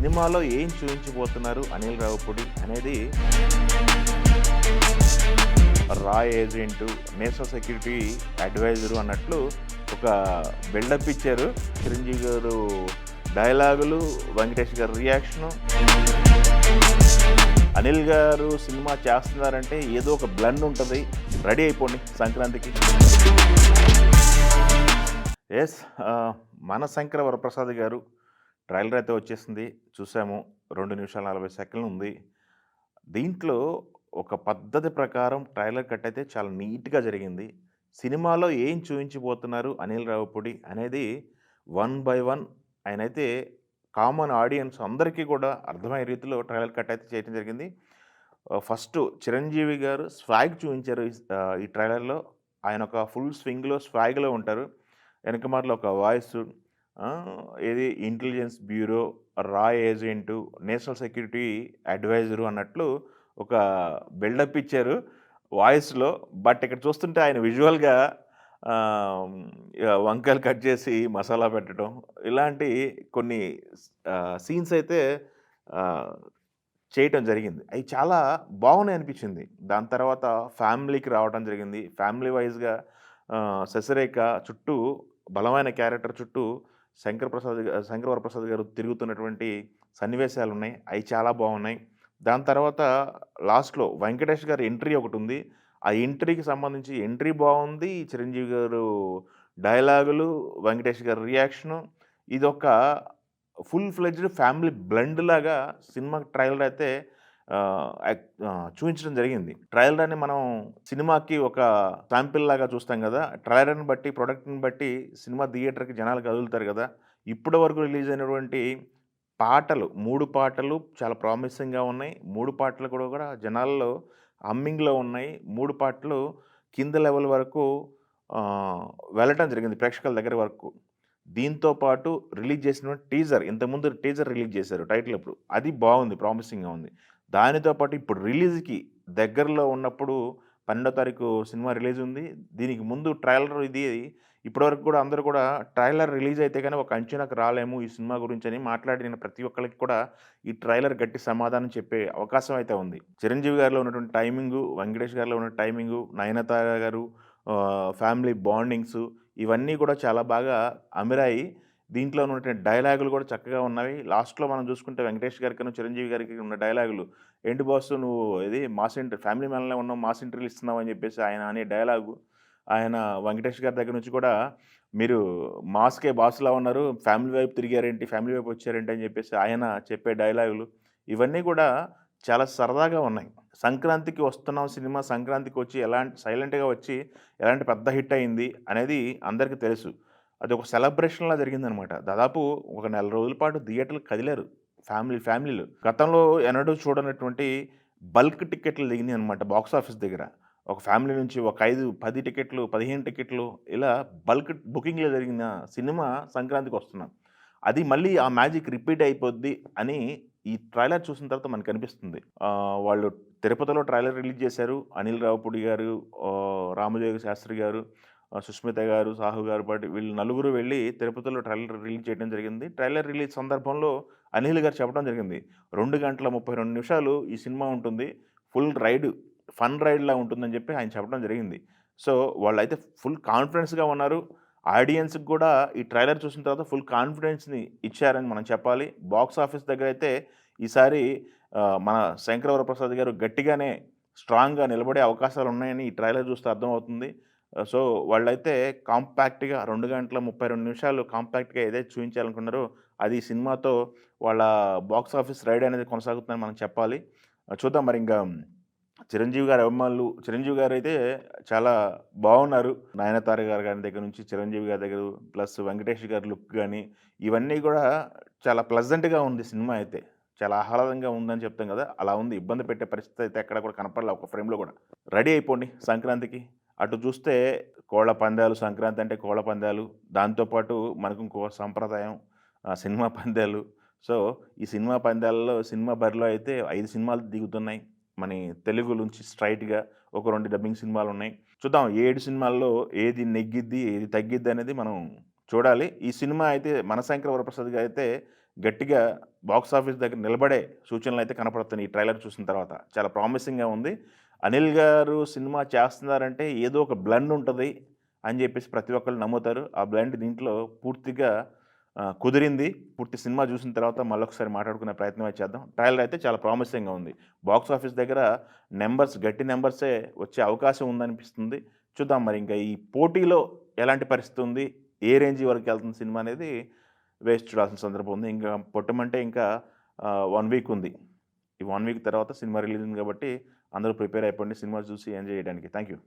సినిమాలో ఏం చూపించబోతున్నారు అనిల్ రావిపూడి అనేది రా ఏజెంటు, నేషనల్ సెక్యూరిటీ అడ్వైజరు అన్నట్లు ఒక బిల్డప్ ఇచ్చారు. చిరంజీవి గారు డైలాగులు, వెంకటేష్ గారు రియాక్షను. అనిల్ గారు సినిమా చేస్తున్నారంటే ఏదో ఒక బ్లెండ్ ఉంటుంది. రెడీ అయిపోండి సంక్రాంతికి. ఎస్, మన శంకర వరప్రసాద్ గారు ట్రైలర్ అయితే వచ్చేసింది, చూసాము. 2 నిమిషాల 40 సెకండ్లు ఉంది. దీంట్లో ఒక పద్ధతి ప్రకారం ట్రైలర్ కట్ అయితే చాలా నీట్గా జరిగింది. సినిమాలో ఏం చూపించబోతున్నారు అనిల్ రావిపూడి అనేది 1 బై 1 ఆయనైతే కామన్ ఆడియన్స్ అందరికీ కూడా అర్థమయ్యే రీతిలో ట్రైలర్ కట్ అయితే చేయడం జరిగింది. ఫస్ట్ చిరంజీవి గారు స్వాగ్ చూపించారు ఈ ట్రైలర్లో. ఆయన ఒక ఫుల్ స్వింగ్లో స్వాగ్లో ఉంటారు. వెనకమాటలో ఒక వాయిస్, ఏది ఇంటెలిజెన్స్ బ్యూరో, రా ఏజెంటు, నేషనల్ సెక్యూరిటీ అడ్వైజరు అన్నట్లు ఒక బిల్డప్ ఇచ్చారు వాయిస్లో. బట్ ఇక్కడ చూస్తుంటే ఆయన విజువల్గా వంకాయలు కట్ చేసి మసాలా పెట్టడం, ఇలాంటి కొన్ని సీన్స్ అయితే చేయటం జరిగింది. అవి చాలా బాగున్నాయి అనిపించింది. దాని తర్వాత ఫ్యామిలీకి రావడం జరిగింది. ఫ్యామిలీ వైజ్గా శశిరేఖ చుట్టూ, బలమైన క్యారెక్టర్ చుట్టూ శంకర వరప్రసాద్ గారు తిరుగుతున్నటువంటి సన్నివేశాలు ఉన్నాయి. అవి చాలా బాగున్నాయి. దాని తర్వాత లాస్ట్లో వెంకటేష్ గారి ఎంట్రీ ఒకటి ఉంది. ఆ ఎంట్రీకి సంబంధించి ఎంట్రీ బాగుంది. చిరంజీవి గారు డైలాగులు, వెంకటేష్ గారి రియాక్షను, ఇదొక ఫుల్ ఫ్లెడ్జ్డ్ ఫ్యామిలీ బ్లెండ్ లాగా సినిమా ట్రైలర్ అయితే చూపించడం జరిగింది. ట్రైలర్ని మనం సినిమాకి ఒక శాంపిల్ లాగా చూస్తాం కదా. ట్రైలర్ని బట్టి, ప్రొడక్ట్ని బట్టి సినిమా థియేటర్కి జనాలు కదులుతారు కదా. ఇప్పటి వరకు రిలీజ్ అయినటువంటి పాటలు, 3 పాటలు చాలా ప్రామిసింగ్గా ఉన్నాయి. 3 పాటలు కూడా జనాల్లో హమ్మింగ్లో ఉన్నాయి. 3 పాటలు కింద లెవెల్ వరకు వెళ్ళటం జరిగింది, ప్రేక్షకుల దగ్గర వరకు. దీంతో పాటు రిలీజ్ చేసిన టీజర్, ఇంతకుముందు టీజర్ రిలీజ్ చేశారు టైటిల్ అప్పుడు, అది బాగుంది, ప్రామిసింగ్గా ఉంది. దానితో పాటు ఇప్పుడు రిలీజ్కి దగ్గరలో ఉన్నప్పుడు 12వ తారీఖు సినిమా రిలీజ్ ఉంది. దీనికి ముందు ట్రైలర్ ఇది. ఇప్పటివరకు కూడా అందరూ కూడా ట్రైలర్ రిలీజ్ అయితే కానీ ఒక అంచనాకు రాలేము ఈ సినిమా గురించి అని మాట్లాడిన ప్రతి ఒక్కరికి కూడా ఈ ట్రైలర్ గట్టి సమాధానం చెప్పే అవకాశం అయితే ఉంది. చిరంజీవి గారిలో ఉన్నటువంటి టైమింగు, వెంకటేష్ గారిలో ఉన్న టైమింగు, నయనతార గారు ఫ్యామిలీ బాండింగ్స్, ఇవన్నీ కూడా చాలా బాగా అమిరాయి. దీంట్లో ఉన్నటువంటి డైలాగులు కూడా చక్కగా ఉన్నవి. లాస్ట్లో మనం చూసుకుంటే వెంకటేష్ గారికి, చిరంజీవి గారికి ఉన్న డైలాగులు, ఏంటి బాస్ నువ్వు ఇది మాస్ ఎంట్రీ, ఫ్యామిలీ మ్యాన్లో ఉన్నావు, మాస్ ఎంట్రీలు ఇస్తున్నావు అని చెప్పేసి ఆయన అనే డైలాగు. ఆయన వెంకటేష్ గారి దగ్గర నుంచి కూడా మీరు మాస్కే బాస్లా ఉన్నారు, ఫ్యామిలీ వైపు తిరిగారేంటి, ఫ్యామిలీ వైపు వచ్చారేంటి అని చెప్పేసి ఆయన చెప్పే డైలాగులు, ఇవన్నీ కూడా చాలా సరదాగా ఉన్నాయి. సంక్రాంతికి వస్తున్నాం సినిమా, సంక్రాంతికి వచ్చి ఎలాంటి సైలెంట్గా వచ్చి ఎలాంటి పెద్ద హిట్ అయింది అనేది అందరికీ తెలుసు. అది ఒక సెలబ్రేషన్లా జరిగిందనమాట. దాదాపు ఒక 4 రోజుల పాటు థియేటర్లు కదిలారు ఫ్యామిలీలు. గతంలో ఎన్నడూ చూడనటువంటి బల్క్ టికెట్లు దిగినాయి అనమాట బాక్స్ ఆఫీస్ దగ్గర. ఒక ఫ్యామిలీ నుంచి ఒక 5, 10 టికెట్లు, 15 టికెట్లు ఇలా బల్క్ బుకింగ్లో జరిగిన సినిమా సంక్రాంతికి వస్తున్నాం. అది మళ్ళీ ఆ మ్యాజిక్ రిపీట్ అయిపోద్ది అని ఈ ట్రైలర్ చూసిన తర్వాత మనకు అనిపిస్తుంది. వాళ్ళు తిరుపతిలో ట్రైలర్ రిలీజ్ చేశారు. అనిల్ రావిపూడి గారు, రామజోగ శాస్త్రి గారు, సుష్మిత గారు, సాహు గారు పాటు వీళ్ళు నలుగురు వెళ్ళి తిరుపతిలో ట్రైలర్ రిలీజ్ చేయడం జరిగింది. ట్రైలర్ రిలీజ్ సందర్భంలో అనిల్ గారు చెప్పడం జరిగింది, 2 గంటల 32 నిమిషాలు ఈ సినిమా ఉంటుంది, ఫుల్ రైడ్, ఫన్ రైడ్లా ఉంటుందని చెప్పి ఆయన చెప్పడం జరిగింది. సో వాళ్ళైతే ఫుల్ కాన్ఫిడెన్స్గా ఉన్నారు. ఆడియన్స్కి కూడా ఈ ట్రైలర్ చూసిన తర్వాత ఫుల్ కాన్ఫిడెన్స్ని ఇచ్చారని మనం చెప్పాలి. బాక్స్ ఆఫీస్ దగ్గర అయితే ఈసారి మన శంకర వరప్రసాద్ గారు గట్టిగానే స్ట్రాంగ్గా నిలబడే అవకాశాలు ఉన్నాయని ఈ ట్రైలర్ చూస్తే అర్థమవుతుంది. సో వాళ్ళైతే కాంపాక్ట్గా 2 గంటల 32 నిమిషాలు కాంపాక్ట్గా ఏదైతే చూపించాలనుకున్నారో అది సినిమాతో వాళ్ళ బాక్స్ ఆఫీస్ రైడ్ అనేది కొనసాగుతుందని మనం చెప్పాలి. చూద్దాం మరి. ఇంకా చిరంజీవి గారి అభిమానులు, చిరంజీవి గారు అయితే చాలా బాగున్నారు. నయనతార గారు గారి దగ్గర నుంచి చిరంజీవి గారి దగ్గర, ప్లస్ వెంకటేష్ గారి లుక్ కానీ ఇవన్నీ కూడా చాలా ప్లెజెంట్గా ఉంది. సినిమా అయితే చాలా ఆహ్లాదంగా ఉందని చెప్తాం కదా, అలా ఉంది. ఇబ్బంది పెట్టే పరిస్థితి అయితే ఎక్కడ కూడా కనపడలే ఒక ఫ్రేమ్లో కూడా. రెడీ అయిపోండి సంక్రాంతికి. అటు చూస్తే కోళ్ల పందాలు, సంక్రాంతి అంటే కోళ్ల పందాలు, దాంతోపాటు మనకు ఇంకో సంప్రదాయం సినిమా పందాలు. సో ఈ సినిమా పందాలలో, సినిమా బరిలో అయితే 5 సినిమాలు దిగుతున్నాయి మన తెలుగు నుంచి స్ట్రైట్గా. ఒక 2 డబ్బింగ్ సినిమాలు ఉన్నాయి. చూద్దాం 7 సినిమాల్లో ఏది నెగ్గిద్ది, ఏది తగ్గిద్ది అనేది మనం చూడాలి. ఈ సినిమా అయితే మన శంకర వరప్రసాద్ గారు అయితే గట్టిగా బాక్స్ ఆఫీస్ దగ్గర నిలబడే సూచనలైతే కనపడుతున్నాయి ఈ ట్రైలర్ చూసిన తర్వాత. చాలా ప్రామిసింగ్‌గా ఉంది. అనిల్ గారు సినిమా చేస్తున్నారంటే ఏదో ఒక బ్లెండ్ ఉంటది అని జెప్పేసి ప్రతి ఒక్కళ్ళు నమ్ముతారు. ఆ బ్లెండ్ దీంట్లో పూర్తిగా కుదిరింది. పూర్తి సినిమా చూసిన తర్వాత మళ్ళొకసారి మాట్లాడుకునే ప్రయత్నమే చేద్దాం. ట్రైలర్ అయితే చాలా ప్రామిసింగ్‌గా ఉంది. బాక్స్ ఆఫీస్ దగ్గర గట్టి నంబర్సే వచ్చే అవకాశం ఉందనిపిస్తుంది. చూద్దాం మరి ఇంకా ఈ పోటీలో ఎలాంటి పరిస్థితి ఉంది? ఏ రేంజ్ వరకెళ్తుంది సినిమా అనేది వేచి చూడాల్సిన సందర్భం ఉంది. ఇంకా పొట్టమంటే ఇంకా 1 వీక్ ఉంది. ఈ 1 వీక్ తర్వాత సినిమా రిలీజ్ ఉంది కాబట్టి అందరూ ప్రిపేర్ అయిపోండి సినిమా చూసి ఎంజాయ్ చేయడానికి. Thank you.